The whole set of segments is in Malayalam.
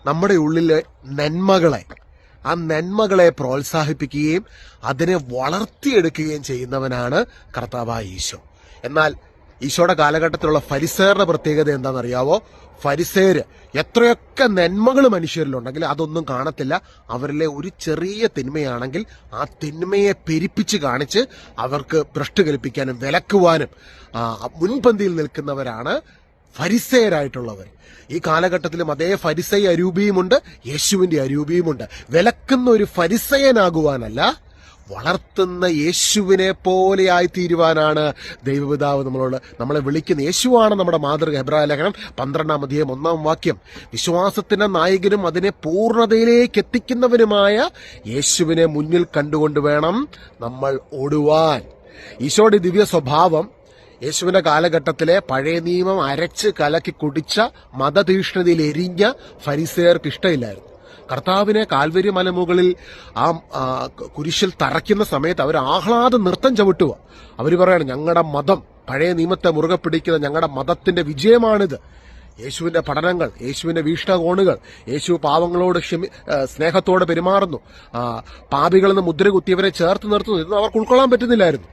നമ്മുടെ ഉള്ളിലെ ആ നന്മകളെ പ്രോത്സാഹിപ്പിക്കുകയും അതിനെ വളർത്തിയെടുക്കുകയും ചെയ്യുന്നവനാണ് കർത്താവായ ഈശോ. എന്നാൽ ഈശോയുടെ കാലഘട്ടത്തിലുള്ള ഫരിസേയരുടെ പ്രത്യേകത എന്താണെന്നറിയാവോ? ഫരിസേയര് എത്രയൊക്കെ നന്മകൾ മനുഷ്യരിലുണ്ടെങ്കിൽ അതൊന്നും കാണത്തില്ല. അവരിലെ ഒരു ചെറിയ തിന്മയാണെങ്കിൽ ആ തിന്മയെ പെരുപ്പിച്ച് കാണിച്ച് അവർക്ക് ഭ്രഷ്ട് കൽപ്പിക്കാനും വിലക്കുവാനും മുൻപന്തിയിൽ നിൽക്കുന്നവരാണ് ഫരിസേയരായിട്ടുള്ളവർ. ഈ കാലഘട്ടത്തിലും അതേ ഫരിസേയ അരൂപിയുമുണ്ട്, യേശുവിന്റെ അരൂപിയുമുണ്ട്. വിലക്കുന്ന ഒരു ഫരിസേയനാകുവാനല്ല, വളർത്തുന്ന യേശുവിനെ പോലെയായി തീരുവാനാണ് ദൈവപിതാവ് നമ്മളെ വിളിക്കുന്ന. യേശുവാണ് നമ്മുടെ മാതൃക. എബ്രായ ലേഖനം 12-ാം അധ്യായം 1-ാം വാക്യം. വിശ്വാസത്തിന്റെ നായകനും അതിനെ പൂർണ്ണതയിലേക്ക് എത്തിക്കുന്നവനുമായ യേശുവിനെ മുന്നിൽ കണ്ടുകൊണ്ട് വേണം നമ്മൾ ഓടുവാൻ. ഈശോയുടെ ദിവ്യ സ്വഭാവം യേശുവിന്റെ കാലഘട്ടത്തിലെ പഴയ നിയമം അരച്ച് കലക്കി കുടിച്ച മതതീഷ്ണതയിൽ എരിഞ്ഞ ഫരിസേയർക്ക് ഇഷ്ടമില്ലായിരുന്നു. കർത്താവിനെ കാൽവരി മലമുകളിൽ കുരിശിൽ തറയ്ക്കുന്ന സമയത്ത് അവർ ആഹ്ലാദ നൃത്തം ചവിട്ടുക. അവർ പറയാണ്, ഞങ്ങളുടെ മതം, പഴയ നിയമത്തെ മുറുകെ പിടിക്കുന്ന ഞങ്ങളുടെ മതത്തിന്റെ വിജയമാണിത്. യേശുവിന്റെ പഠനങ്ങൾ, യേശുവിന്റെ വീക്ഷണകോണുകൾ, യേശു പാവങ്ങളോട് സ്നേഹത്തോടെ പെരുമാറുന്നു, പാപികളിൽ നിന്ന് മുദ്ര കുത്തിയവരെ ചേർത്ത് നിർത്തുന്നു. ഇതൊന്നും അവർക്ക് ഉൾക്കൊള്ളാൻ പറ്റുന്നില്ലായിരുന്നു.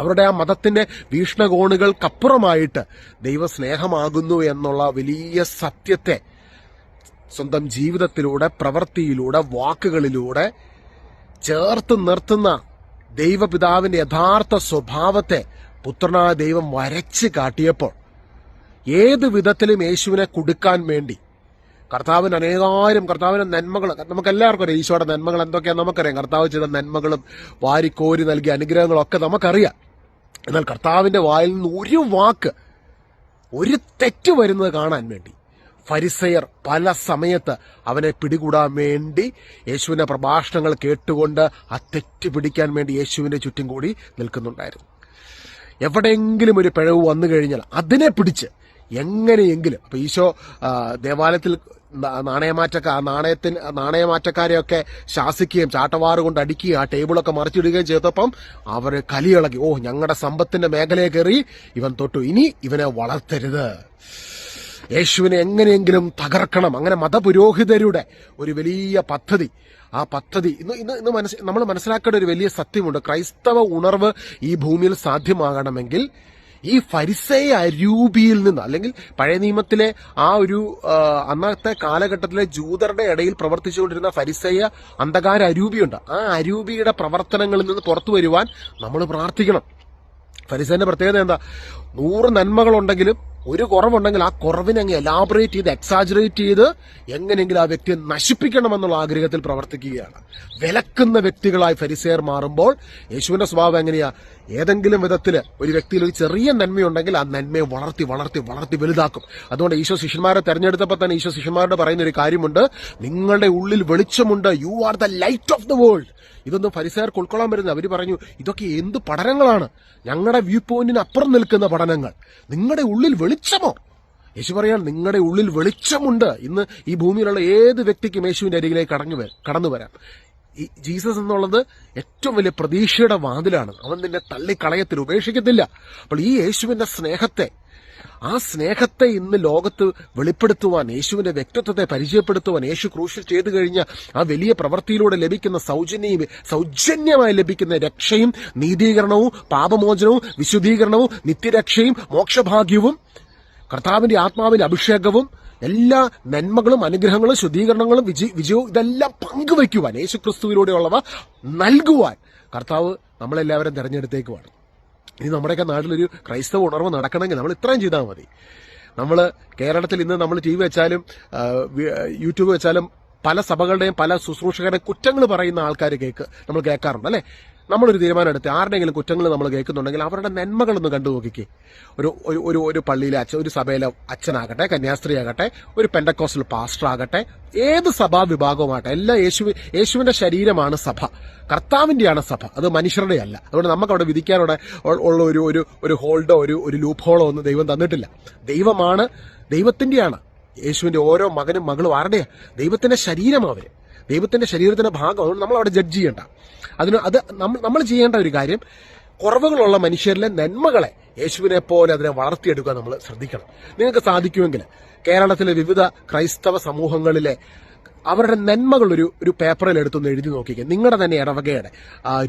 അവരുടെ ആ മതത്തിന്റെ വീക്ഷണകോണുകൾക്കപ്പുറമായിട്ട് ദൈവസ്നേഹമാകുന്നു എന്നുള്ള വലിയ സത്യത്തെ സ്വന്തം ജീവിതത്തിലൂടെ, പ്രവൃത്തിയിലൂടെ, വാക്കുകളിലൂടെ ചേർത്ത് നിർത്തുന്ന ദൈവപിതാവിന്റെ യഥാർത്ഥ സ്വഭാവത്തെ പുത്രനായ ദൈവം വരച്ച് കാട്ടിയപ്പോൾ ഏത് വിധത്തിലും യേശുവിനെ കൊടുക്കാൻ വേണ്ടി കർത്താവിന്റെ നന്മകൾ നമുക്കെല്ലാവർക്കും അറിയാം. ഈശോയുടെ നന്മകൾ എന്തൊക്കെയാണെന്ന് നമുക്കറിയാം. കർത്താവ് ചെയ്ത നന്മകളും വാരിക്കോരി നൽകിയ അനുഗ്രഹങ്ങളൊക്കെ നമുക്കറിയാം. എന്നാൽ കർത്താവിന്റെ വായിൽ നിന്ന് ഒരു വാക്ക്, ഒരു തെറ്റ് വരുന്നത് കാണാൻ വേണ്ടി ഫരിസയർ പല സമയത്ത് അവനെ പിടികൂടാൻ വേണ്ടി യേശുവിന്റെ പ്രഭാഷണങ്ങൾ കേട്ടുകൊണ്ട് ആ തെറ്റ് പിടിക്കാൻ വേണ്ടി യേശുവിന്റെ ചുറ്റും കൂടി നിൽക്കുന്നുണ്ടായിരുന്നു. എവിടെയെങ്കിലും ഒരു പിഴവ് വന്നു കഴിഞ്ഞാൽ അതിനെ പിടിച്ച് എങ്ങനെയെങ്കിലും, അപ്പൊ ഈശോ ദേവാലയത്തിൽ നാണയമാറ്റക്കാരെയൊക്കെ ശാസിക്കുകയും ചാട്ടവാറ് കൊണ്ട് അടിക്കുകയും ആ ടേബിളൊക്കെ മറിച്ചിടുകയും ചെയ്തപ്പം അവര് കലിയിളകി. ഞങ്ങളുടെ സമ്പത്തിന്റെ മേഖലയെ കയറി ഇവൻ തൊട്ടു, ഇനി ഇവനെ വളർത്തരുത്, യേശുവിനെ എങ്ങനെയെങ്കിലും തകർക്കണം. അങ്ങനെ മതപുരോഹിതരുടെ ഒരു വലിയ പദ്ധതി, ആ പദ്ധതി ഇന്ന് നമ്മൾ മനസ്സിലാക്കേണ്ട ഒരു വലിയ സത്യമുണ്ട്. ക്രൈസ്തവ ഉണർവ് ഈ ഭൂമിയിൽ സാധ്യമാകണമെങ്കിൽ ഈ ഫരിസേയ അരൂപിയിൽ നിന്ന്, അല്ലെങ്കിൽ പഴയ നിയമത്തിലെ ആ ഒരു അന്നത്തെ കാലഘട്ടത്തിലെ ജൂതരുടെ ഇടയിൽ പ്രവർത്തിച്ചുകൊണ്ടിരുന്ന ഫരിസേയ അന്ധകാര അരൂപിയുണ്ട്. ആ അരൂപിയുടെ പ്രവർത്തനങ്ങളിൽ നിന്ന് പുറത്തു വരുവാൻ നമ്മൾ പ്രാർത്ഥിക്കണം. ഫരിസേന്റെ പ്രത്യേകത എന്താ? 100 നന്മകളുണ്ടെങ്കിലും ഒരു കുറവുണ്ടെങ്കിൽ ആ കുറവിനെ അങ്ങ് എലാബറേറ്റ് ചെയ്ത്, എക്സാജറേറ്റ് ചെയ്ത് എങ്ങനെയെങ്കിലും ആ വ്യക്തിയെ നശിപ്പിക്കണമെന്നുള്ള ആഗ്രഹത്തിൽ പ്രവർത്തിക്കുകയാണ്. വിലക്കുന്ന വ്യക്തികളായി ഫരിസേയർ മാറുമ്പോൾ യേശുവിന്റെ സ്വഭാവം എങ്ങനെയാ? ഏതെങ്കിലും വിധത്തില് ഒരു വ്യക്തിയിൽ ഒരു ചെറിയ നന്മയുണ്ടെങ്കിൽ ആ നന്മയെ വളർത്തി വളർത്തി വളർത്തി വലുതാക്കും. അതുകൊണ്ട് ഈശോ ശിഷ്യന്മാരെ തെരഞ്ഞെടുത്തപ്പോൾ തന്നെ ഈശോ ശിഷ്യന്മാരോട് പറയുന്ന ഒരു കാര്യമുണ്ട്, നിങ്ങളുടെ ഉള്ളിൽ വെളിച്ചമുണ്ട്, you are the light of the world. ഇതൊന്നും ഫരിസേയർക്ക് ഉൾക്കൊള്ളാൻ പറ്റുന്നത്. അവർ പറഞ്ഞു, ഇതൊക്കെ എന്ത് പഠനങ്ങളാണ്, ഞങ്ങളുടെ വ്യൂ പോയിന്റിന് അപ്പുറം നിൽക്കുന്ന പഠനങ്ങൾ. നിങ്ങളുടെ ഉള്ളിൽ വെളിച്ചമോ? യേശു പറയാണ്, നിങ്ങളുടെ ഉള്ളിൽ വെളിച്ചമുണ്ട്. ഇന്ന് ഈ ഭൂമിയിലുള്ള ഏത് വ്യക്തിക്കും യേശുവിന്റെ അരികിലേക്ക് കടന്നു വരാം. ഈ ജീസസ് എന്നുള്ളത് ഏറ്റവും വലിയ പ്രതീക്ഷയുടെ വാതിലാണ്. അവൻ നിന്നെ തള്ളിക്കളയത്തിൽ ഉപേക്ഷിക്കത്തില്ല. അപ്പോൾ ഈ യേശുവിന്റെ ആ സ്നേഹത്തെ ഇന്ന് ലോകത്ത് വെളിപ്പെടുത്തുവാൻ, യേശുവിന്റെ വ്യക്തിത്വത്തെ പരിചയപ്പെടുത്തുവാൻ, യേശു ക്രൂശിൽ ചെയ്തു കഴിഞ്ഞ ആ വലിയ പ്രവൃത്തിയിലൂടെ ലഭിക്കുന്ന സൗജന്യമായി ലഭിക്കുന്ന രക്ഷയും നീതീകരണവും പാപമോചനവും വിശുദ്ധീകരണവും നിത്യരക്ഷയും മോക്ഷഭാഗ്യവും കർത്താവിന്റെ ആത്മാവിന്റെ അഭിഷേകവും എല്ലാ നന്മകളും അനുഗ്രഹങ്ങളും ശുദ്ധീകരണങ്ങളും വിജയവും ഇതെല്ലാം പങ്കുവയ്ക്കുവാൻ, യേശു ക്രിസ്തുവിലൂടെയുള്ളവ നൽകുവാൻ കർത്താവ് നമ്മളെല്ലാവരും തെരഞ്ഞെടുത്തേക്കുവാണ്. ഇനി നമ്മുടെയൊക്കെ നാട്ടിലൊരു ക്രൈസ്തവ ഉണർവ് നടക്കണമെങ്കിൽ നമ്മൾ ഇത്രയും ചെയ്താൽ മതി. നമ്മൾ കേരളത്തിൽ ഇന്ന് നമ്മൾ TV വെച്ചാലും യൂട്യൂബ് വെച്ചാലും പല സഭകളുടെയും പല ശുശ്രൂഷകരുടെയും കുറ്റങ്ങൾ പറയുന്ന ആൾക്കാർ നമ്മൾ കേൾക്കാറുണ്ട്, അല്ലെ? നമ്മളൊരു തീരുമാനം എടുത്ത് ആരുടെയെങ്കിലും കുറ്റങ്ങൾ നമ്മൾ കേൾക്കുന്നുണ്ടെങ്കിൽ അവരുടെ നന്മകളൊന്ന് കണ്ടു നോക്കിക്കേ. ഒരു പള്ളിയിലെ ഒരു സഭയിലെ അച്ഛനാകട്ടെ, കന്യാസ്ത്രീയാകട്ടെ, ഒരു പെന്തക്കോസ്റ്റൽ പാസ്റ്റർ ആകട്ടെ, ഏത് സഭാ വിഭാഗവുമാകട്ടെ, എല്ലാം യേശുവിന്റെ ശരീരമാണ് സഭ, കർത്താവിന്റെയാണ് സഭ, അത് മനുഷ്യരുടെ അല്ല. അതുകൊണ്ട് നമുക്ക് അവിടെ വിധിക്കാനുള്ള ഉള്ള ഒരു ഹോൾഡോ ഒരു ലൂപ്പ് ഹോളോ ഒന്നും ദൈവം തന്നിട്ടില്ല. ദൈവമാണ്, ദൈവത്തിന്റെയാണ്. യേശുവിന്റെ ഓരോ മകനും മകളും ആരുടെയാ? ദൈവത്തിന്റെ ശരീരമാണ് അവര്, ദൈവത്തിന്റെ ശരീരത്തിന്റെ ഭാഗം. അതുകൊണ്ട് നമ്മൾ അവിടെ ജഡ്ജ് ചെയ്യണ്ട. നമ്മൾ ചെയ്യേണ്ട ഒരു കാര്യം, കുറവുകളുള്ള മനുഷ്യരിലെ നന്മകളെ യേശുവിനെ പോലെ അതിനെ വളർത്തിയെടുക്കാൻ നമ്മൾ ശ്രദ്ധിക്കണം. നിങ്ങൾക്ക് സാധിക്കുമെങ്കിൽ കേരളത്തിലെ വിവിധ ക്രൈസ്തവ സമൂഹങ്ങളിലെ അവരുടെ നന്മകൾ ഒരു പേപ്പറിൽ എടുത്തൊന്ന് എഴുതി നോക്കിക്കുക. നിങ്ങളുടെ തന്നെ ഇടവകയുടെ,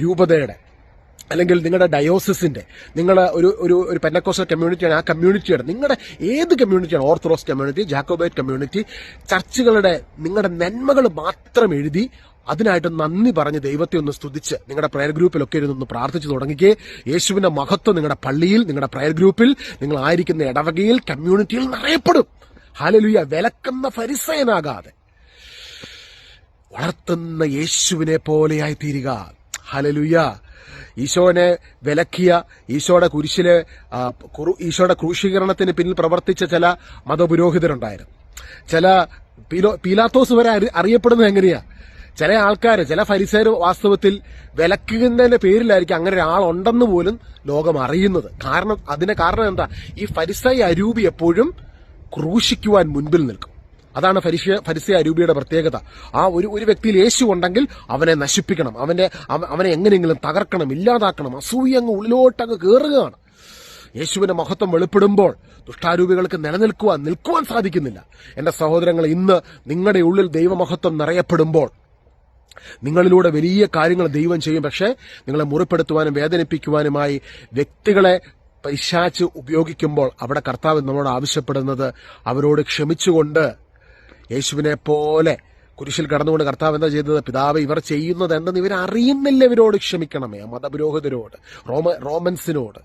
രൂപതയുടെ, അല്ലെങ്കിൽ നിങ്ങളുടെ ഡയോസിസിന്റെ, നിങ്ങളുടെ ഒരു പെന്തക്കോസ്റ്റൽ കമ്മ്യൂണിറ്റിയാണ്, ആ കമ്മ്യൂണിറ്റിയുടെ, നിങ്ങളുടെ ഏത് കമ്മ്യൂണിറ്റിയാണ്, ഓർത്തഡോക്സ് കമ്മ്യൂണിറ്റി, ജാക്കോബൈറ്റ് കമ്മ്യൂണിറ്റി, ചർച്ചുകളുടെ നിങ്ങളുടെ നന്മകൾ മാത്രം എഴുതി അതിനായിട്ട് നന്ദി പറഞ്ഞ് ദൈവത്തെ ഒന്ന് സ്തുതിച്ച് നിങ്ങളുടെ പ്രയർ ഗ്രൂപ്പിലൊക്കെ ഇരുന്നൊന്ന് പ്രാർത്ഥിച്ചു തുടങ്ങിക്കേ. യേശുവിന്റെ മഹത്വം നിങ്ങളുടെ പള്ളിയിൽ, നിങ്ങളുടെ പ്രയർ ഗ്രൂപ്പിൽ, നിങ്ങൾ ആയിരിക്കുന്ന ഇടവകയിൽ, കമ്മ്യൂണിറ്റിയിൽ നിറയപ്പെടും. ഹല്ലേലൂയ. വിലക്കുന്ന ഫരിസയനാകാതെ വളർത്തുന്ന യേശുവിനെ പോലെയായി തീരുക. ഹല്ലേലൂയ. ഈശോനെ വിലക്കിയ, ഈശോയുടെ കുരിശിലെ ഈശോയുടെ ക്രൂശീകരണത്തിന് പിന്നിൽ പ്രവർത്തിച്ച ചില മതപുരോഹിതരുണ്ടായിരുന്നു. ചില പീലാത്തോസ് വരെ അറിയപ്പെടുന്നത് എങ്ങനെയാ? ചില ആൾക്കാർ, ചില ഫരിസേയർ വാസ്തവത്തിൽ വിലക്കുന്നതിന്റെ പേരിലായിരിക്കും അങ്ങനെ ഒരാളുണ്ടെന്ന് പോലും ലോകം അറിയുന്നത്. അതിന്റെ കാരണം എന്താ? ഈ ഫരിസേയ അരൂപി എപ്പോഴും ക്രൂശിക്കുവാൻ മുൻപിൽ നിൽക്കും. അതാണ് ഫരിസേയ അരൂപിയുടെ പ്രത്യേകത. ആ ഒരു വ്യക്തിയിൽ യേശു ഉണ്ടെങ്കിൽ അവനെ നശിപ്പിക്കണം, അവനെ എങ്ങനെയെങ്കിലും തകർക്കണം, ഇല്ലാതാക്കണം. അസൂയ അങ്ങ് ഉള്ളിലോട്ടങ്ങ് കയറുകയാണ്. യേശുവിന്റെ മഹത്വം വെളിപ്പെടുമ്പോൾ ദുഷ്ടാരൂപികൾക്ക് നിൽക്കുവാൻ സാധിക്കുന്നില്ല. എന്റെ സഹോദരങ്ങൾ, ഇന്ന് നിങ്ങളുടെ ഉള്ളിൽ ദൈവമഹത്വം നിറയപ്പെടുമ്പോൾ നിങ്ങളിലൂടെ വലിയ കാര്യങ്ങൾ ദൈവം ചെയ്യും. പക്ഷേ നിങ്ങളെ മുറിപ്പെടുത്തുവാനും വേദനിപ്പിക്കുവാനുമായി വ്യക്തികളെ പൈശാച് ഉപയോഗിക്കുമ്പോൾ അവിടെ കർത്താവ് നമ്മളോട് ആവശ്യപ്പെടുന്നത് അവരോട് ക്ഷമിച്ചുകൊണ്ട്, യേശുവിനെ പോലെ കുരിശിൽ കടന്നുകൊണ്ട് കർത്താവ് എന്താ ചെയ്തത്? പിതാവ്, ഇവർ ചെയ്യുന്നത് എന്തെന്ന് ഇവരറിയുന്നില്ല, ഇവരോട് ക്ഷമിക്കണമേ. മതപുരോഹിതരോട്, റോമൻസിനോട്,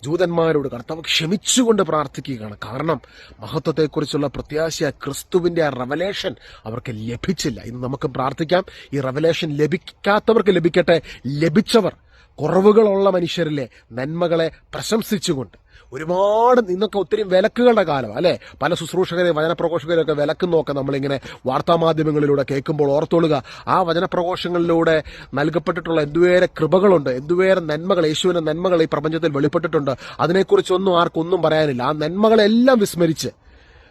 ജൂതന്മാരോട് കർത്താവ് ക്ഷമിച്ചുകൊണ്ട് പ്രാർത്ഥിക്കുകയാണ്. കാരണം മഹത്വത്തെക്കുറിച്ചുള്ള പ്രത്യാശ, ക്രിസ്തുവിന്റെ ആ റെവലേഷൻ അവർക്ക് ലഭിച്ചില്ല. ഇന്ന് നമുക്ക് പ്രാർത്ഥിക്കാം, ഈ റെവലേഷൻ ലഭിക്കാത്തവർക്ക് ലഭിക്കട്ടെ. ലഭിച്ചവർ കുറവുകളുള്ള മനുഷ്യരിലെ നന്മകളെ പ്രശംസിച്ചുകൊണ്ട്, ഒരുപാട് ഇന്നൊക്കെ ഒത്തിരി വിലക്കുകളുടെ കാലം അല്ലെ, പല ശുശ്രൂഷകരെ, വചനപ്രഘോഷകരെയൊക്കെ വിലക്കുന്നൊക്കെ നമ്മളിങ്ങനെ വാർത്താമാധ്യമങ്ങളിലൂടെ കേൾക്കുമ്പോൾ ഓർത്തോളുക, ആ വചനപ്രഘോഷങ്ങളിലൂടെ നൽകപ്പെട്ടിട്ടുള്ള എന്തുവേറെ കൃപകളുണ്ട്, എന്തുവേറെ നന്മകൾ, യേശുവിന്റെ നന്മകൾ ഈ പ്രപഞ്ചത്തിൽ വെളിപ്പെട്ടിട്ടുണ്ട്. അതിനെക്കുറിച്ചൊന്നും ആർക്കൊന്നും പറയാനില്ല. ആ നന്മകളെല്ലാം വിസ്മരിച്ച്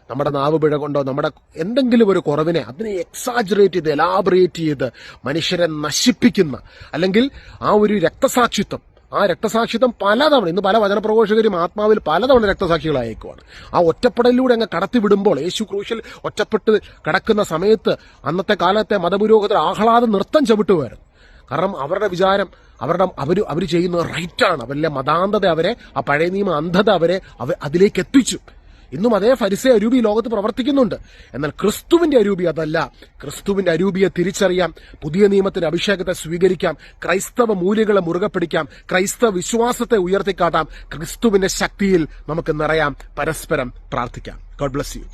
നമ്മുടെ നാവ് പിഴ കൊണ്ടോ നമ്മുടെ എന്തെങ്കിലും ഒരു കുറവിനെ അതിനെ എക്സാജറേറ്റ് ചെയ്ത്, എലാബറേറ്റ് ചെയ്ത് മനുഷ്യരെ നശിപ്പിക്കുന്ന, അല്ലെങ്കിൽ ആ ഒരു രക്തസാക്ഷിത്വം, ആ രക്തസാക്ഷിത്വം പലതവണ, ഇന്ന് പല വചനപ്രഘോഷകരും ആത്മാവിൽ പലതവണ രക്തസാക്ഷികളായേക്കുവാണ്. ആ ഒറ്റപ്പെടലിലൂടെ അങ്ങ് കടത്തിവിടുമ്പോൾ, യേശു ക്രൂശിൽ ഒറ്റപ്പെട്ട് കിടക്കുന്ന സമയത്ത് അന്നത്തെ കാലത്തെ മതപുരോഹിതർ ആഹ്ലാദ നൃത്തം ചവിട്ടുമായിരുന്നു. കാരണം അവരുടെ വിചാരം, അവർ ചെയ്യുന്നത് റൈറ്റാണ്. അവരിലെ മതാന്ധത അവരെ, ആ പഴയ നിയമ അന്ധത അവരെ അതിലേക്ക് എത്തിച്ചു. ഇന്നും അതേ ഫരിസേയ അരൂപി ലോകത്ത് പ്രവർത്തിക്കുന്നുണ്ട്. എന്നാൽ ക്രിസ്തുവിന്റെ അരൂപി അതല്ല. ക്രിസ്തുവിന്റെ അരൂപിയെ തിരിച്ചറിയാം, പുതിയ നിയമത്തിന്റെ അഭിഷേകത്തെ സ്വീകരിക്കാം, ക്രൈസ്തവ മൂല്യങ്ങളെ മുറുകെ പിടിക്കാം, ക്രൈസ്തവ വിശ്വാസത്തെ ഉയർത്തിക്കാട്ടാം, ക്രിസ്തുവിന്റെ ശക്തിയിൽ നമുക്ക് നിറയാം, പരസ്പരം പ്രാർത്ഥിക്കാം. God bless you.